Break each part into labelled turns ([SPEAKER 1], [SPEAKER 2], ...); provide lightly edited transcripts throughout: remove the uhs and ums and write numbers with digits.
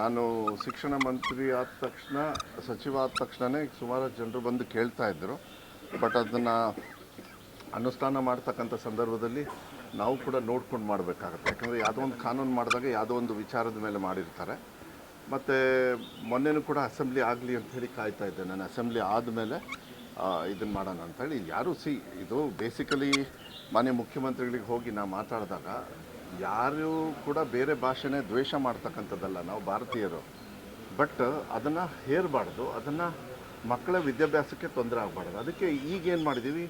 [SPEAKER 1] ನಾನು ಶಿಕ್ಷಣ ಮಂತ್ರಿ ಆದ ತಕ್ಷಣ ಸಚಿವ ಆದ ತಕ್ಷಣವೇ ಸುಮಾರು ಜನರು ಬಂದು ಕೇಳ್ತಾ ಇದ್ದರು. ಬಟ್ ಅದನ್ನು ಅನುಷ್ಠಾನ ಮಾಡ್ತಕ್ಕಂಥ ಸಂದರ್ಭದಲ್ಲಿ ನಾವು ಕೂಡ ನೋಡ್ಕೊಂಡು ಮಾಡಬೇಕಾಗುತ್ತೆ. ಯಾಕಂದರೆ ಯಾವುದೋ ಒಂದು ಕಾನೂನು ಮಾಡಿದಾಗ ಯಾವುದೋ ಒಂದು ವಿಚಾರದ ಮೇಲೆ ಮಾಡಿರ್ತಾರೆ. ಮತ್ತು ಮೊನ್ನೆನೂ ಕೂಡ ಅಸೆಂಬ್ಲಿ ಆಗಲಿ ಅಂಥೇಳಿ ಕಾಯ್ತಾ ಇದ್ದೆ. ನಾನು ಅಸೆಂಬ್ಲಿ ಆದಮೇಲೆ ಇದನ್ನು ಮಾಡೋಣ ಅಂಥೇಳಿ. ಯಾರು ಇದು ಬೇಸಿಕಲಿ ಮಾನ್ಯ ಮುಖ್ಯಮಂತ್ರಿಗಳಿಗೆ ಹೋಗಿ ನಾವು ಮಾತಾಡಿದಾಗ ಯಾರೂ ಕೂಡ ಬೇರೆ ಭಾಷೆನೇ ದ್ವೇಷ ಮಾಡ್ತಕ್ಕಂಥದ್ದಲ್ಲ, ನಾವು ಭಾರತೀಯರು. ಬಟ್ ಅದನ್ನು ಹೇರಬಾರ್ದು, ಅದನ್ನು ಮಕ್ಕಳ ವಿದ್ಯಾಭ್ಯಾಸಕ್ಕೆ ತೊಂದರೆ ಆಗಬಾರ್ದು. ಅದಕ್ಕೆ ಈಗೇನು ಮಾಡಿದ್ದೀವಿ,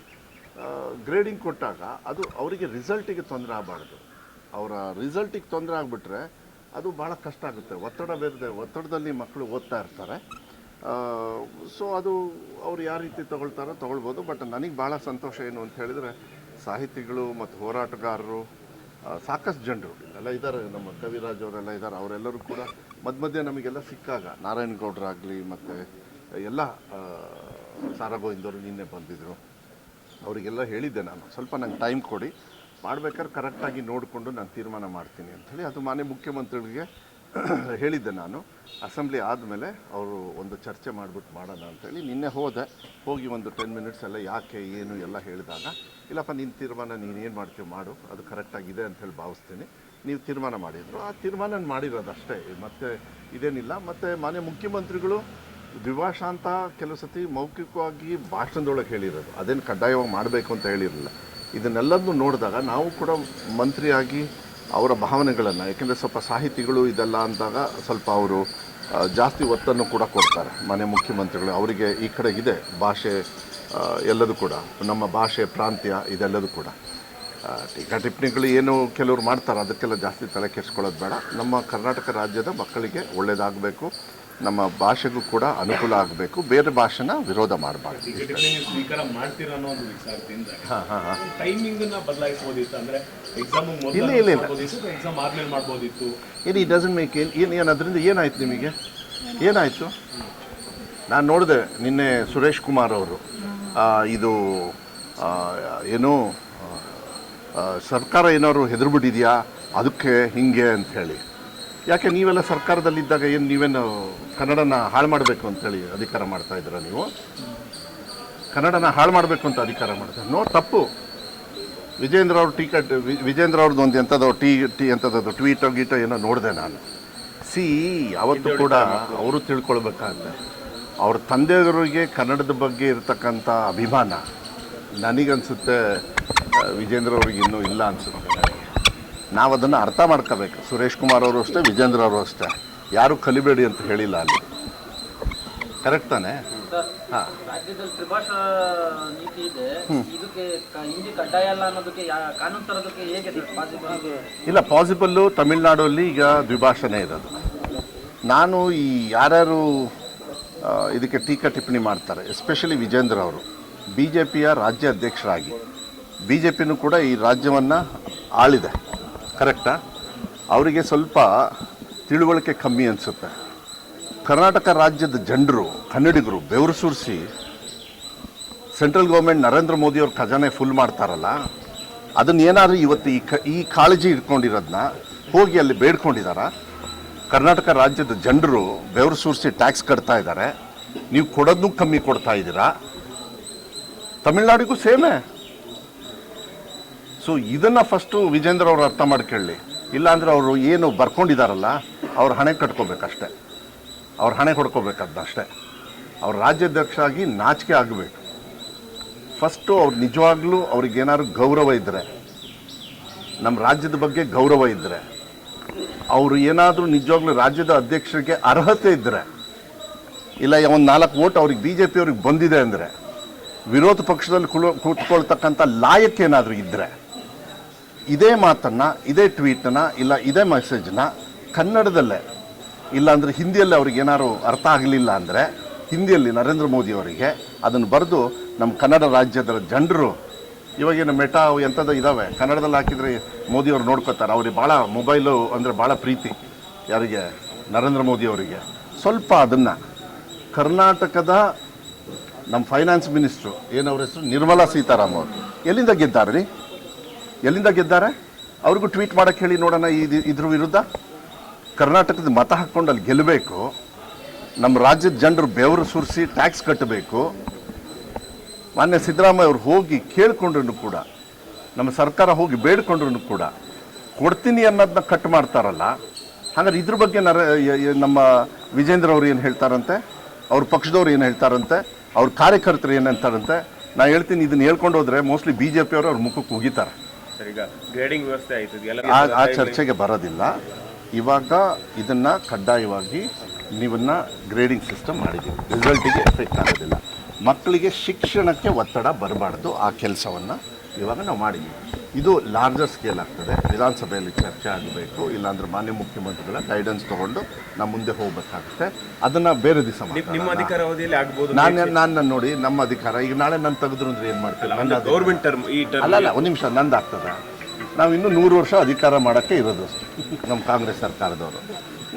[SPEAKER 1] ಗ್ರೇಡಿಂಗ್ ಕೊಟ್ಟಾಗ ಅದು ಅವರಿಗೆ ರಿಸಲ್ಟಿಗೆ ತೊಂದರೆ ಆಗಬಾರ್ದು. ಅವರ ರಿಸಲ್ಟಿಗೆ ತೊಂದರೆ ಆಗಿಬಿಟ್ರೆ ಅದು ಭಾಳ ಕಷ್ಟ ಆಗುತ್ತೆ. ಒತ್ತಡದಲ್ಲಿ ಮಕ್ಕಳು ಓದ್ತಾ ಇರ್ತಾರೆ. ಸೊ ಅದು ಅವ್ರು ಯಾವ ರೀತಿ ತೊಗೊಳ್ಬೋದು. ಬಟ್ ನನಗೆ ಭಾಳ ಸಂತೋಷ ಏನು ಅಂತ ಹೇಳಿದರೆ, ಸಾಹಿತಿಗಳು ಮತ್ತು ಹೋರಾಟಗಾರರು ಸಾಕಷ್ಟು ಜನರು ಎಲ್ಲ ಇದ್ದಾರೆ. ನಮ್ಮ ಕವಿರಾಜ್ ಅವರೆಲ್ಲ ಇದ್ದಾರೆ. ಅವರೆಲ್ಲರೂ ಕೂಡ ಮಧ್ಯೆ ನಮಗೆಲ್ಲ ಸಿಕ್ಕಾಗ ನಾರಾಯಣಗೌಡರಾಗಲಿ ಮತ್ತು ಎಲ್ಲ ಸಾರಾಗೋವಿಂದವರು ನಿನ್ನೆ ಬಂದಿದ್ದರು. ಅವರಿಗೆಲ್ಲ ಹೇಳಿದ್ದೆ ನಾನು, ಸ್ವಲ್ಪ ನಂಗೆ ಟೈಮ್ ಕೊಡಿ, ಮಾಡ್ಬೇಕಾದ್ರೆ ಕರೆಕ್ಟಾಗಿ ನೋಡಿಕೊಂಡು ನಾನು ತೀರ್ಮಾನ ಮಾಡ್ತೀನಿ ಅಂಥೇಳಿ. ಅದು ಮಾನ್ಯ ಮುಖ್ಯಮಂತ್ರಿಗಳಿಗೆ ಹೇಳಿದ್ದೆ ನಾನು. ಅಸೆಂಬ್ಲಿ ಆದಮೇಲೆ ಅವರು ಒಂದು ಚರ್ಚೆ ಮಾಡಿಬಿಟ್ಟು ಮಾಡೋಣ ಅಂಥೇಳಿ ನಿನ್ನೆ ಹೋಗಿ ಒಂದು 10 ಮಿನಿಟ್ಸ್ ಎಲ್ಲ ಯಾಕೆ ಏನು ಎಲ್ಲ ಹೇಳಿದಾಗ, ಇಲ್ಲಪ್ಪ ನಿನ್ನ ತೀರ್ಮಾನ ನೀನೇನು ಮಾಡ್ತೀವಿ ಮಾಡು, ಅದು ಕರೆಕ್ಟಾಗಿದೆ ಅಂಥೇಳಿ ಭಾವಿಸ್ತೀನಿ, ನೀವು ತೀರ್ಮಾನ ಮಾಡಿದ್ರು. ಆ ತೀರ್ಮಾನ ಮಾಡಿರೋದು ಅಷ್ಟೇ, ಮತ್ತು ಇದೇನಿಲ್ಲ. ಮತ್ತು ಮಾನ್ಯ ಮುಖ್ಯಮಂತ್ರಿಗಳು ದ್ವಿಭಾಷಾ ಅಂತ ಕೆಲವು ಸತಿ ಮೌಖಿಕವಾಗಿ ಭಾಷಣದೊಳಗೆ ಹೇಳಿರೋದು, ಅದೇನು ಕಡ್ಡಾಯವಾಗಿ ಮಾಡಬೇಕು ಅಂತ ಹೇಳಿರಲಿಲ್ಲ. ಇದನ್ನೆಲ್ಲದನ್ನು ನೋಡಿದಾಗ ನಾವು ಕೂಡ ಮಂತ್ರಿಯಾಗಿ ಅವರ ಭಾವನೆಗಳನ್ನು, ಯಾಕೆಂದರೆ ಸ್ವಲ್ಪ ಸಾಹಿತಿಗಳು ಇದೆಲ್ಲ ಅಂದಾಗ ಸ್ವಲ್ಪ ಅವರು ಜಾಸ್ತಿ ಒತ್ತನ್ನು ಕೂಡ ಕೊಡ್ತಾರೆ ಮಾನ್ಯ ಮುಖ್ಯಮಂತ್ರಿಗಳು. ಅವರಿಗೆ ಈ ಕಡೆ ಇದೆ ಭಾಷೆ ಎಲ್ಲದೂ ಕೂಡ, ನಮ್ಮ ಭಾಷೆ ಪ್ರಾಂತ್ಯ ಇದೆಲ್ಲದೂ ಕೂಡ. ಟೀಕಾ ಟಿಪ್ಪಣಿಗಳು ಏನು ಕೆಲವರು ಮಾಡ್ತಾರೆ, ಅದಕ್ಕೆಲ್ಲ ಜಾಸ್ತಿ ತಲೆ ಕೆಡಿಸ್ಕೊಳ್ಳೋದು ಬೇಡ. ನಮ್ಮ ಕರ್ನಾಟಕ ರಾಜ್ಯದ ಮಕ್ಕಳಿಗೆ ಒಳ್ಳೆಯದಾಗಬೇಕು, ನಮ್ಮ ಭಾಷೆಗೂ ಕೂಡ ಅನುಕೂಲ ಆಗಬೇಕು, ಬೇರೆ ಭಾಷೆನ ವಿರೋಧ ಮಾಡಬಾರ್ದು. ಇಲ್ಲ, ಇಟ್ ಡಸಂಟ್ ಮೇಕ್ ಏನು ಅದರಿಂದ ಏನಾಯ್ತು ನಿಮಗೆ, ಏನಾಯಿತು? ನಾನು ನೋಡಿದೆ ನಿನ್ನೆ ಸುರೇಶ್ ಕುಮಾರ್ ಅವರು ಇದು ಏನು ಸರ್ಕಾರ ಏನಾದ್ರು ಹೆದರ್ಬಿಟ್ಟಿದೆಯಾ ಅದಕ್ಕೆ ಹಿಂಗೆ ಅಂಥೇಳಿ. ಯಾಕೆ ನೀವೆಲ್ಲ ಸರ್ಕಾರದಲ್ಲಿದ್ದಾಗ ಏನು ನೀವೇನು ಕನ್ನಡನ ಹಾಳು ಮಾಡಬೇಕು ಅಂಥೇಳಿ ಅಧಿಕಾರ ಮಾಡ್ತಾಯಿದ್ದೀರ? ನೀವು ಕನ್ನಡನ ಹಾಳು ಮಾಡಬೇಕು ಅಂತ ಅಧಿಕಾರ ಮಾಡ್ತಾರೆ. ತಪ್ಪು. ವಿಜೇಂದ್ರ ಅವ್ರ ವಿಜೇಂದ್ರ ಅವ್ರದ್ದು ಒಂದು ಎಂಥದ್ದು ಎಂಥದ್ದು ಟ್ವೀಟೋ ಏನೋ ನೋಡಿದೆ ನಾನು. ಅವತ್ತು ಕೂಡ ಅವರು ತಿಳ್ಕೊಳ್ಬೇಕಾಗುತ್ತೆ. ಅವ್ರ ತಂದೆಯವರಿಗೆ ಕನ್ನಡದ ಬಗ್ಗೆ ಇರತಕ್ಕಂಥ ಅಭಿಮಾನ ನನಗನ್ಸುತ್ತೆ ವಿಜೇಂದ್ರ ಅವ್ರಿಗೆ ಇನ್ನೂ ಇಲ್ಲ ಅನಿಸುತ್ತೆ. ನಾವು ಅದನ್ನು ಅರ್ಥ ಮಾಡ್ಕೋಬೇಕು. ಸುರೇಶ್ ಕುಮಾರ್ ಅವರು ಅಷ್ಟೇ, ವಿಜೇಂದ್ರ ಅವರು ಅಷ್ಟೇ, ಯಾರೂ ಕಲಿಬೇಡಿ ಅಂತ ಹೇಳಿಲ್ಲ ಅಲ್ಲಿ. ಕರೆಕ್ಟ್ ತಾನೆ? ಹಾಂ, ಇಲ್ಲ ಪಾಸಿಬಲ್ಲು. ತಮಿಳ್ನಾಡಲ್ಲಿ ಈಗ ದ್ವಿಭಾಷೆನೇ ಇರೋದು. ನಾನು ಈ ಯಾರ್ಯಾರು ಇದಕ್ಕೆ ಟೀಕಾ ಟಿಪ್ಪಣಿ ಮಾಡ್ತಾರೆ, ಎಸ್ಪೆಷಲಿ ವಿಜೇಂದ್ರ ಅವರು BJPಯ ರಾಜ್ಯ ಅಧ್ಯಕ್ಷರಾಗಿ, BJPನೂ ಕೂಡ ಈ ರಾಜ್ಯವನ್ನು ಆಳಿದೆ, ಕರೆಕ್ಟಾ? ಅವರಿಗೆ ಸ್ವಲ್ಪ ತಿಳುವಳಿಕೆ ಕಮ್ಮಿ ಅನಿಸುತ್ತೆ. ಕರ್ನಾಟಕ ರಾಜ್ಯದ ಜನರು, ಕನ್ನಡಿಗರು ಬೆವರು ಸುರಿಸಿ ಸೆಂಟ್ರಲ್ ಗೌರ್ಮೆಂಟ್ ನರೇಂದ್ರ ಮೋದಿಯವ್ರ ಖಜಾನೆ ಫುಲ್ ಮಾಡ್ತಾರಲ್ಲ, ಅದನ್ನು ಏನಾದರೂ ಇವತ್ತು ಈ ಕಾಳಜಿ ಇಟ್ಕೊಂಡಿರೋದನ್ನ ಹೋಗಿ ಅಲ್ಲಿ ಬೇಡ್ಕೊಂಡಿದ್ದಾರ? ಕರ್ನಾಟಕ ರಾಜ್ಯದ ಜನರು ಬೆವರು ಸುರಿಸಿ ಟ್ಯಾಕ್ಸ್ ಕಟ್ತಾ ಇದ್ದಾರೆ, ನೀವು ಕೊಡೋದನ್ನೂ ಕಮ್ಮಿ ಕೊಡ್ತಾ ಇದ್ದೀರಾ. ತಮಿಳ್ನಾಡಿಗೂ ಸೇಮೇ. ಸೊ ಇದನ್ನು ಫಸ್ಟು ವಿಜೇಂದ್ರ ಅವರು ಅರ್ಥ ಮಾಡ್ಕೊಳ್ಳಿ. ಇಲ್ಲಾಂದರೆ ಅವರು ಏನು ಬರ್ಕೊಂಡಿದ್ದಾರಲ್ಲ, ಅವ್ರ ಹಣೆ ಕಟ್ಕೋಬೇಕಷ್ಟೆ, ಅವ್ರ ಹಣೆ ಹೊಡ್ಕೋಬೇಕದ್ನ ಅಷ್ಟೇ. ಅವ್ರ ರಾಜ್ಯಾಧ್ಯಕ್ಷ ಆಗಿ ನಾಚಿಕೆ ಆಗಬೇಕು. ಫಸ್ಟು ಅವ್ರು ನಿಜವಾಗ್ಲೂ ಅವ್ರಿಗೇನಾದ್ರು ಗೌರವ ಇದ್ದರೆ, ನಮ್ಮ ರಾಜ್ಯದ ಬಗ್ಗೆ ಗೌರವ ಇದ್ದರೆ, ಅವರು ಏನಾದರೂ ನಿಜವಾಗ್ಲೂ ರಾಜ್ಯದ ಅಧ್ಯಕ್ಷರಿಗೆ ಅರ್ಹತೆ ಇದ್ದರೆ, ಇಲ್ಲ ಒಂದು 4 ವೋಟ್ ಅವ್ರಿಗೆ BJP ಅವ್ರಿಗೆ ಬಂದಿದೆ ಅಂದರೆ, ವಿರೋಧ ಪಕ್ಷದಲ್ಲಿ ಕೂತ್ಕೊಳ್ತಕ್ಕಂಥ ಲಾಯಕ್ಕೆ ಏನಾದರೂ ಇದ್ದರೆ, ಇದೇ ಮಾತನ್ನು, ಇದೇ ಟ್ವೀಟನ್ನು, ಇಲ್ಲ ಇದೇ ಮೆಸೇಜನ್ನ ಕನ್ನಡದಲ್ಲೇ, ಇಲ್ಲಾಂದರೆ ಹಿಂದಿಯಲ್ಲಿ ಅವ್ರಿಗೆ ಏನಾದ್ರು ಅರ್ಥ ಆಗಲಿಲ್ಲ ಅಂದರೆ ಹಿಂದಿಯಲ್ಲಿ ನರೇಂದ್ರ ಮೋದಿ ಅವರಿಗೆ ಅದನ್ನು ಬರೆದು ನಮ್ಮ ಕನ್ನಡ ರಾಜ್ಯದ ಜನರು, ಇವಾಗೇನು ಮೆಟಾ ಎಂಥದ್ದು ಇದ್ದಾವೆ, ಕನ್ನಡದಲ್ಲಿ ಹಾಕಿದರೆ ಮೋದಿಯವ್ರು ನೋಡ್ಕೋತಾರೆ. ಅವ್ರಿಗೆ ಭಾಳ ಮೊಬೈಲು ಅಂದರೆ ಭಾಳ ಪ್ರೀತಿ, ಯಾರಿಗೆ? ನರೇಂದ್ರ ಮೋದಿ ಅವರಿಗೆ. ಸ್ವಲ್ಪ ಅದನ್ನು ಕರ್ನಾಟಕದ ನಮ್ಮ ಫೈನಾನ್ಸ್ ಮಿನಿಸ್ಟ್ರು ಏನವ್ರ ಹೆಸರು, ನಿರ್ಮಲಾ ಸೀತಾರಾಮನ್ ಅವರು ಎಲ್ಲಿಂದ ಗೆದ್ದಾರೆ ರೀ? ಎಲ್ಲಿಂದ ಗೆದ್ದಾರೆ? ಅವ್ರಿಗೂ ಟ್ವೀಟ್ ಮಾಡೋಕ್ಕೆ ಹೇಳಿ ನೋಡೋಣ ಇದ್ರ ವಿರುದ್ಧ. ಕರ್ನಾಟಕದ ಮತ ಹಾಕ್ಕೊಂಡು ಅಲ್ಲಿ ಗೆಲ್ಲಬೇಕು, ನಮ್ಮ ರಾಜ್ಯದ ಜನರು ಬೆವರು ಸುರಿಸಿ ಟ್ಯಾಕ್ಸ್ ಕಟ್ಟಬೇಕು. ಮಾನ್ಯ ಸಿದ್ದರಾಮಯ್ಯ ಅವರು ಹೋಗಿ ಕೇಳ್ಕೊಂಡ್ರು ಕೂಡ, ನಮ್ಮ ಸರ್ಕಾರ ಹೋಗಿ ಬೇಡ್ಕೊಂಡ್ರು ಕೂಡ ಕೊಡ್ತೀನಿ ಅನ್ನೋದನ್ನ ಕಟ್ ಮಾಡ್ತಾರಲ್ಲ. ಹಾಗಾದ್ರೆ ಇದ್ರ ಬಗ್ಗೆ ನಮ್ಮ ವಿಜೇಂದ್ರ ಅವರು ಏನು ಹೇಳ್ತಾರಂತೆ, ಅವ್ರ ಪಕ್ಷದವ್ರು ಏನು ಹೇಳ್ತಾರಂತೆ, ಅವ್ರ ಕಾರ್ಯಕರ್ತರು ಏನು ಹೇಳ್ತಾರಂತೆ. ನಾನು ಹೇಳ್ತೀನಿ, ಇದನ್ನ ಹೇಳ್ಕೊಂಡು ಹೋದ್ರೆ ಮೋಸ್ಟ್ಲಿ BJP ಅವರು ಅವ್ರ ಮುಖಕ್ಕೆ ಉಗಿತಾರೆ. ಆ ಚರ್ಚೆಗೆ ಬರೋದಿಲ್ಲ. ಇವಾಗ ಇದನ್ನು ಕಡ್ಡಾಯವಾಗಿ ನೀವನ್ನ ಗ್ರೇಡಿಂಗ್ ಸಿಸ್ಟಮ್ ಮಾಡಿದ್ದೀವಿ, ರಿಸಲ್ಟಿಗೆ ಎಫೆಕ್ಟ್ ಆಗೋದಿಲ್ಲ. ಮಕ್ಕಳಿಗೆ ಶಿಕ್ಷಣಕ್ಕೆ ಒತ್ತಡ ಬರಬಾರ್ದು, ಆ ಕೆಲಸವನ್ನು ಇವಾಗ ನಾವು ಮಾಡಿದ್ದೀವಿ. ಇದು ಲಾರ್ಜರ್ ಸ್ಕೇಲ್ ಆಗ್ತದೆ. ವಿಧಾನಸಭೆಯಲ್ಲಿ ಚರ್ಚೆ ಆಗಬೇಕು, ಇಲ್ಲಾಂದ್ರೆ ಮಾನ್ಯ ಮುಖ್ಯಮಂತ್ರಿಗಳ ಗೈಡೆನ್ಸ್ ತೊಗೊಂಡು ನಾವು ಮುಂದೆ ಹೋಗಬೇಕಾಗುತ್ತೆ. ಅದನ್ನು ಬೇರೆ ದಿವಸ
[SPEAKER 2] ನಿಮ್ಮ ಅಧಿಕಾರ ಅವಧಿಯಲ್ಲಿ ಆಗ್ಬೋದು.
[SPEAKER 1] ನಾನು ನೋಡಿ, ನಮ್ಮ ಅಧಿಕಾರ ಈಗ ನಾಳೆ ನಾನು ತೆಗೆದ್ರು ಅಂದ್ರೆ ಏನು ಮಾಡ್ತೀನಿ?
[SPEAKER 2] ಗೌರ್ಮೆಂಟ್ ಟರ್ಮ್
[SPEAKER 1] ಅಲ್ಲ, ಒಂದು ನಿಮಿಷ, ನಂದು ಆಗ್ತದೆ. ನಾವು ಇನ್ನೂ 100 ವರ್ಷ ಅಧಿಕಾರ ಮಾಡೋಕ್ಕೆ ಇರೋದು ನಮ್ಮ ಕಾಂಗ್ರೆಸ್ ಸರ್ಕಾರದವರು.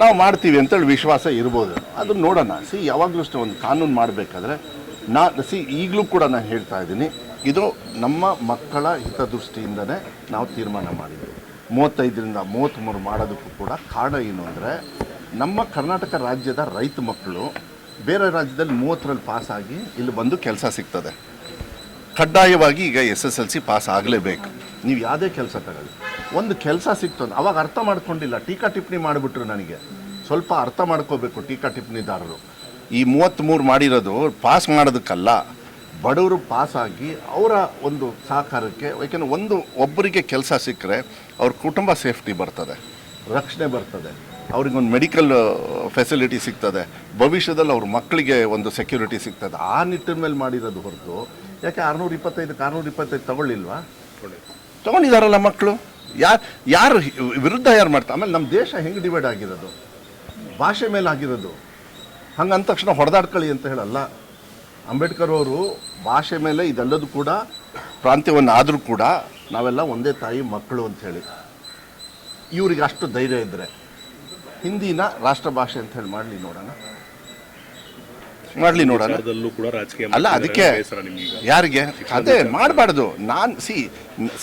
[SPEAKER 1] ನಾವು ಮಾಡ್ತೀವಿ ಅಂತೇಳಿ ವಿಶ್ವಾಸ ಇರ್ಬೋದು, ಅದನ್ನು ನೋಡೋಣ. ಯಾವಾಗಲೂ ಅಷ್ಟೇ ಒಂದು ಕಾನೂನು ಮಾಡಬೇಕಾದ್ರೆ ಈಗಲೂ ಕೂಡ ನಾನು ಹೇಳ್ತಾ ಇದ್ದೀನಿ, ಇದು ನಮ್ಮ ಮಕ್ಕಳ ಹಿತದೃಷ್ಟಿಯಿಂದನೇ ನಾವು ತೀರ್ಮಾನ ಮಾಡಿದ್ವಿ. 35ರಿಂದ 33 ಮಾಡೋದಕ್ಕೂ ಕೂಡ ಕಾರಣ ಏನು ಅಂದರೆ, ನಮ್ಮ ಕರ್ನಾಟಕ ರಾಜ್ಯದ ರೈತ ಮಕ್ಕಳು ಬೇರೆ ರಾಜ್ಯದಲ್ಲಿ 30ರಲ್ಲಿ ಪಾಸಾಗಿ ಇಲ್ಲಿ ಬಂದು ಕೆಲಸ ಸಿಗ್ತದೆ. ಕಡ್ಡಾಯವಾಗಿ ಈಗ SSLC ಪಾಸ್ ಆಗಲೇಬೇಕು. ನೀವು ಯಾವುದೇ ಕೆಲಸ ತಗೊಳ್ಳಿ, ಒಂದು ಕೆಲಸ ಸಿಕ್ತು ಅಂತ ಅವಾಗ ಅರ್ಥ ಮಾಡ್ಕೊಂಡಿಲ್ಲ, ಟೀಕಾ ಟಿಪ್ಪಣಿ ಮಾಡಿಬಿಟ್ರು. ನನಗೆ ಸ್ವಲ್ಪ ಅರ್ಥ ಮಾಡ್ಕೋಬೇಕು ಟೀಕಾ ಟಿಪ್ಪಣಿದಾರರು. ಈ 33 ಮಾಡಿರೋದು ಪಾಸ್ ಮಾಡೋದಕ್ಕಲ್ಲ, ಬಡವರು ಪಾಸಾಗಿ ಅವರ ಒಂದು ಸಹಕಾರಕ್ಕೆ. ಯಾಕೆಂದರೆ ಒಬ್ಬರಿಗೆ ಕೆಲಸ ಸಿಕ್ಕರೆ ಅವ್ರ ಕುಟುಂಬ ಸೇಫ್ಟಿ ಬರ್ತದೆ, ರಕ್ಷಣೆ ಬರ್ತದೆ, ಅವ್ರಿಗೊಂದು ಮೆಡಿಕಲ್ ಫೆಸಿಲಿಟಿ ಸಿಗ್ತದೆ, ಭವಿಷ್ಯದಲ್ಲಿ ಅವ್ರ ಮಕ್ಕಳಿಗೆ ಒಂದು ಸೆಕ್ಯೂರಿಟಿ ಸಿಗ್ತದೆ. ಆ ನಿಟ್ಟಿನ ಮೇಲೆ ಮಾಡಿರೋದು ಹೊರತು, ಯಾಕೆ 625 ತಗೊಳ್ಳಿಲ್ವಾ? ತಗೊಂಡಿದ್ದಾರಲ್ಲ ಮಕ್ಕಳು. ಯಾರು ವಿರುದ್ಧ ಯಾರು ಮಾಡ್ತಾರೆ? ಆಮೇಲೆ ನಮ್ಮ ದೇಶ ಹೆಂಗೆ ಡಿವೈಡ್ ಆಗಿರೋದು? ಭಾಷೆ ಮೇಲೆ ಆಗಿರೋದು. ಹಂಗೆ ಅಂದ ತಕ್ಷಣ ಹೊಡೆದಾಡ್ಕೊಳ್ಳಿ ಅಂತ ಹೇಳಲ್ಲ. ಅಂಬೇಡ್ಕರ್ ಅವರು ಭಾಷೆ ಮೇಲೆ ಇದೆಲ್ಲದೂ ಕೂಡ ಪ್ರಾಂತ್ಯವನ್ನು ಆದರೂ ಕೂಡ ನಾವೆಲ್ಲ ಒಂದೇ ತಾಯಿ ಮಕ್ಕಳು ಅಂಥೇಳಿ. ಇವ್ರಿಗೆ ಅಷ್ಟು ಧೈರ್ಯ ಇದ್ದರೆ ಹಿಂದಿನ ರಾಷ್ಟ್ರ ಭಾಷೆ ಅಂತ ಹೇಳಿ ಮಾಡಲಿ ನೋಡೋಣ. ಅಲ್ಲ, ಅದಕ್ಕೆ ಯಾರಿಗೆ ಅದೇ ಮಾಡಬಾರ್ದು.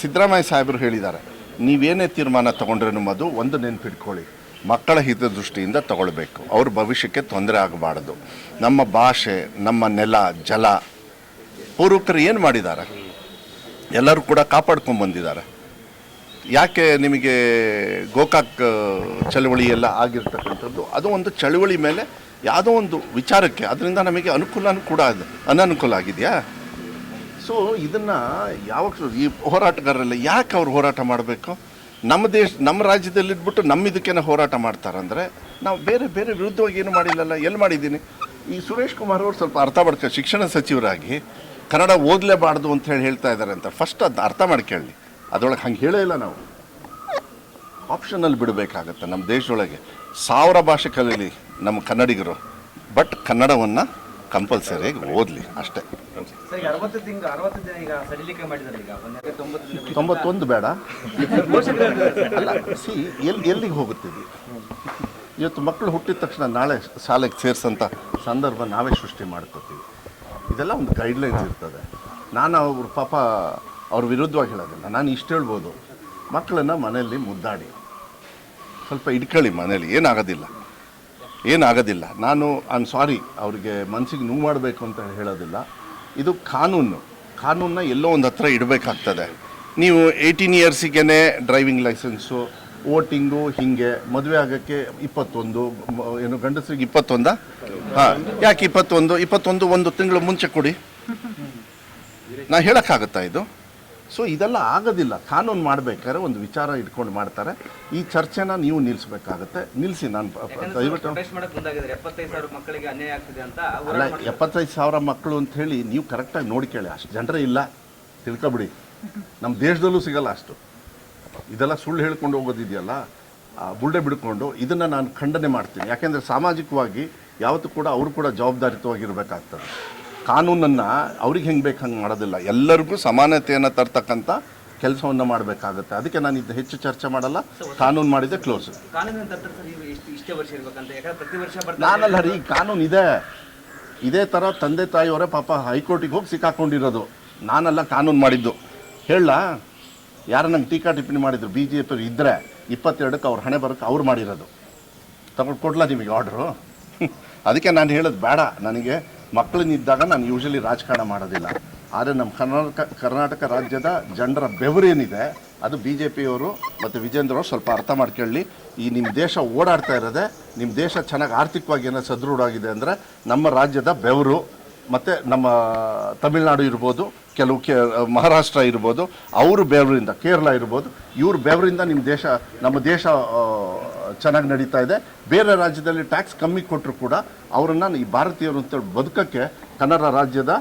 [SPEAKER 1] ಸಿದ್ದರಾಮಯ್ಯ ಸಾಹೇಬರು ಹೇಳಿದ್ದಾರೆ, ನೀವೇನೇ ತೀರ್ಮಾನ ತಗೊಂಡ್ರೇನು ಅದು ಒಂದು ನೆನಪಿಟ್ಕೊಳ್ಳಿ, ಮಕ್ಕಳ ಹಿತದೃಷ್ಟಿಯಿಂದ ತಗೊಳ್ಬೇಕು. ಅವ್ರ ಭವಿಷ್ಯಕ್ಕೆ ತೊಂದರೆ ಆಗಬಾರ್ದು. ನಮ್ಮ ಭಾಷೆ, ನಮ್ಮ ನೆಲ, ಜಲ, ಪೂರ್ವಕರು ಏನು ಮಾಡಿದ್ದಾರೆ ಎಲ್ಲರೂ ಕೂಡ ಕಾಪಾಡ್ಕೊಂಡು ಬಂದಿದ್ದಾರೆ. ಯಾಕೆ ನಿಮಗೆ ಗೋಕಾಕ್ ಚಳವಳಿ ಎಲ್ಲ ಆಗಿರ್ತಕ್ಕಂಥದ್ದು, ಅದು ಒಂದು ಚಳವಳಿ ಮೇಲೆ ಯಾವುದೋ ಒಂದು ವಿಚಾರಕ್ಕೆ, ಅದರಿಂದ ನಮಗೆ ಅನುಕೂಲನೂ ಕೂಡ ಅನನುಕೂಲ ಆಗಿದೆಯಾ? ಸೊ ಇದನ್ನು ಯಾವಾಗ ಈ ಹೋರಾಟಗಾರರೆಲ್ಲ ಯಾಕೆ ಅವ್ರು ಹೋರಾಟ ಮಾಡಬೇಕು? ನಮ್ಮ ರಾಜ್ಯದಲ್ಲಿದ್ಬಿಟ್ಟು ನಮ್ಮ ಇದಕ್ಕೇನೆ ಹೋರಾಟ ಮಾಡ್ತಾರಂದರೆ, ನಾವು ಬೇರೆ ವಿರುದ್ಧವಾಗಿ ಏನು ಮಾಡಿಲ್ಲಲ್ಲ. ಎಲ್ಲಿ ಮಾಡಿದ್ದೀನಿ? ಈ ಸುರೇಶ್ ಕುಮಾರ್ ಅವರು ಸ್ವಲ್ಪ ಅರ್ಥ ಮಾಡ್ಕೊ, ಶಿಕ್ಷಣ ಸಚಿವರಾಗಿ ಕನ್ನಡ ಓದಲೇಬಾರ್ದು ಅಂತ ಹೇಳ್ತಾ ಇದ್ದಾರೆ ಅಂತ ಫಸ್ಟ್ ಅದು ಅರ್ಥ ಮಾಡ್ಕೊಳ್ಳಿ. ಅದರೊಳಗೆ ಹಂಗೆ ಹೇಳೇ ಇಲ್ಲ. ನಾವು ಆಪ್ಷನಲ್ಲಿ ಬಿಡಬೇಕಾಗತ್ತೆ. ನಮ್ಮ ದೇಶದೊಳಗೆ 1000 ಭಾಷೆ ಕಲೀಲಿ ನಮ್ಮ ಕನ್ನಡಿಗರು, ಬಟ್ ಕನ್ನಡವನ್ನು ಕಂಪಲ್ಸರಿಯಾಗಿ ಓದಲಿ ಅಷ್ಟೇ. 91 ಬೇಡ. ಅಲ್ಲ, ಎಲ್ಲಿಗೆ ಹೋಗುತ್ತೀವಿ? ಇವತ್ತು ಮಕ್ಕಳು ಹುಟ್ಟಿದ ತಕ್ಷಣ ನಾಳೆ ಶಾಲೆಗೆ ಸೇರಿಸೋಂಥ ಸಂದರ್ಭ ನಾವೇ ಸೃಷ್ಟಿ ಮಾಡ್ಕೋತೀವಿ. ಇದೆಲ್ಲ ಒಂದು ಗೈಡ್ಲೈನ್ಸ್ ಇರ್ತದೆ. ನಾನು ಅವ್ರ ಪಾಪ ಅವ್ರ ವಿರುದ್ಧವಾಗಿ ಹೇಳೋದಿಲ್ಲ. ನಾನು ಇಷ್ಟು ಹೇಳ್ಬೋದು, ಮಕ್ಕಳನ್ನು ಮನೆಯಲ್ಲಿ ಮುದ್ದಾಡಿ ಸ್ವಲ್ಪ ಇಟ್ಕೊಳ್ಳಿ, ಮನೇಲಿ ಏನಾಗೋದಿಲ್ಲ. ನಾನು ಸಾರಿ, ಅವ್ರಿಗೆ ಮನಸ್ಸಿಗೆ ನೋವು ಮಾಡಬೇಕು ಅಂತ ಹೇಳೋದಿಲ್ಲ. ಇದು ಕಾನೂನನ್ನ ಎಲ್ಲೋ ಒಂದು ಹತ್ರ ಇಡಬೇಕಾಗ್ತದೆ. ನೀವು 18 ಇಯರ್ಸಿಗೆ ಡ್ರೈವಿಂಗ್ ಲೈಸೆನ್ಸು, ವೋಟಿಂಗು, ಹೀಗೆ ಮದುವೆ ಆಗೋಕ್ಕೆ 21, ಏನು ಗಂಡಸರಿಗೆ 21? ಹಾಂ, ಯಾಕೆ 21 ಒಂದು ತಿಂಗಳು ಮುಂಚೆ ಕೊಡಿ. ನಾ ಹೇಳೋಕ್ಕಾಗತ್ತಾ ಇದು? ಸೊ ಇದೆಲ್ಲ ಆಗೋದಿಲ್ಲ. ಕಾನೂನು ಮಾಡಬೇಕಾದ್ರೆ ಒಂದು ವಿಚಾರ ಇಟ್ಕೊಂಡು ಮಾಡ್ತಾರೆ. ಈ ಚರ್ಚೆನ ನೀವು ನಿಲ್ಲಿಸಬೇಕಾಗತ್ತೆ. ನಿಲ್ಲಿಸಿ. ನಾನು ದಯವಿಟ್ಟು ಅಲ್ಲ, 75,000 ಮಕ್ಕಳು ಅಂತ ಹೇಳಿ ನೀವು ಕರೆಕ್ಟಾಗಿ ನೋಡ್ಕೊಳ್ಳಿ. ಅಷ್ಟು ಜನರೇ ಇಲ್ಲ, ತಿಳ್ಕೊಬಿಡಿ. ನಮ್ಮ ದೇಶದಲ್ಲೂ ಸಿಗಲ್ಲ ಅಷ್ಟು. ಇದೆಲ್ಲ ಸುಳ್ಳು ಹೇಳ್ಕೊಂಡು ಹೋಗೋದಿದೆಯಲ್ಲ, ಬುಲ್ಡೆ ಬಿಡ್ಕೊಂಡು, ಇದನ್ನು ನಾನು ಖಂಡನೆ ಮಾಡ್ತೀನಿ. ಯಾಕೆಂದರೆ ಸಾಮಾಜಿಕವಾಗಿ ಯಾವತ್ತೂ ಕೂಡ ಅವರು ಕೂಡ ಜವಾಬ್ದಾರಿತವಾಗಿರಬೇಕಾಗ್ತದೆ. ಕಾನೂನನ್ನು ಅವ್ರಿಗೆ ಹೆಂಗೆ ಬೇಕು ಹಂಗೆ ಮಾಡೋದಿಲ್ಲ. ಎಲ್ಲರಿಗೂ ಸಮಾನತೆಯನ್ನು ತರ್ತಕ್ಕಂಥ ಕೆಲಸವನ್ನು ಮಾಡಬೇಕಾಗುತ್ತೆ. ಅದಕ್ಕೆ ನಾನು ಇದು ಹೆಚ್ಚು ಚರ್ಚೆ ಮಾಡಲ್ಲ. ಕಾನೂನು ಮಾಡಿದೆ ಕ್ಲೋಸ್. ನಾನಲ್ಲ ರೀ, ಕಾನೂನು ಇದೆ. ಇದೇ ಥರ ತಂದೆ ತಾಯಿಯವರೇ ಪಾಪ ಹೈಕೋರ್ಟಿಗೆ ಹೋಗಿ ಸಿಕ್ಕಾಕೊಂಡಿರೋದು. ನಾನಲ್ಲ ಕಾನೂನು ಮಾಡಿದ್ದು. ಹೇಳ, ಯಾರು ನಂಗೆ ಟೀಕಾ ಟಿಪ್ಪಣಿ ಮಾಡಿದ್ರು BJP ಇದ್ದರೆ 22ಕ್ಕೆ ಅವ್ರ ಹಣೆ ಬರೋಕ್ಕೆ ಅವ್ರು ಮಾಡಿರೋದು. ತಗೊಂಡು ಕೊಡ್ಲಾ ನಿಮಗೆ ಆರ್ಡ್ರು? ಅದಕ್ಕೆ ನಾನು ಹೇಳೋದು ಬೇಡ. ನನಗೆ ಮಕ್ಕಳನ್ನಿದ್ದಾಗ ನಾನು ಯೂಶಲಿ ರಾಜಕಾರಣ ಮಾಡೋದಿಲ್ಲ. ಆದರೆ ನಮ್ಮ ಕರ್ನಾಟಕ ರಾಜ್ಯದ ಜನರ ಬೆವರೇನಿದೆ ಅದು ಬಿ ಜೆ ಪಿಯವರು ಮತ್ತು ವಿಜೇಂದ್ರ ಅವರು ಸ್ವಲ್ಪ ಅರ್ಥ ಮಾಡ್ಕೊಳ್ಳಿ. ಈ ನಿಮ್ಮ ದೇಶ ಓಡಾಡ್ತಾ ಇರೋದೆ, ನಿಮ್ಮ ದೇಶ ಚೆನ್ನಾಗಿ ಆರ್ಥಿಕವಾಗಿ ಏನೋ ಸದೃಢವಾಗಿದೆ ಅಂದರೆ ನಮ್ಮ ರಾಜ್ಯದ ಬೆವರು. ಮತ್ತು ನಮ್ಮ ತಮಿಳ್ನಾಡು ಇರ್ಬೋದು, ಕೆಲವು ಮಹಾರಾಷ್ಟ್ರ ಇರ್ಬೋದು, ಅವರು ಬೆವರಿಂದ, ಕೇರಳ ಇರ್ಬೋದು, ಇವ್ರ ಬೆವರಿಂದ ನಮ್ಮ ದೇಶ ಚೆನ್ನಾಗಿ ನಡೀತಾ ಇದೆ. ಬೇರೆ ರಾಜ್ಯದಲ್ಲಿ ಟ್ಯಾಕ್ಸ್ ಕಮ್ಮಿ ಕೊಟ್ಟರು ಕೂಡ ಅವರನ್ನು ಈ ಭಾರತೀಯರು ಅಂತ ಬದುಕೋಕ್ಕೆ ಕನ್ನಡ ರಾಜ್ಯದ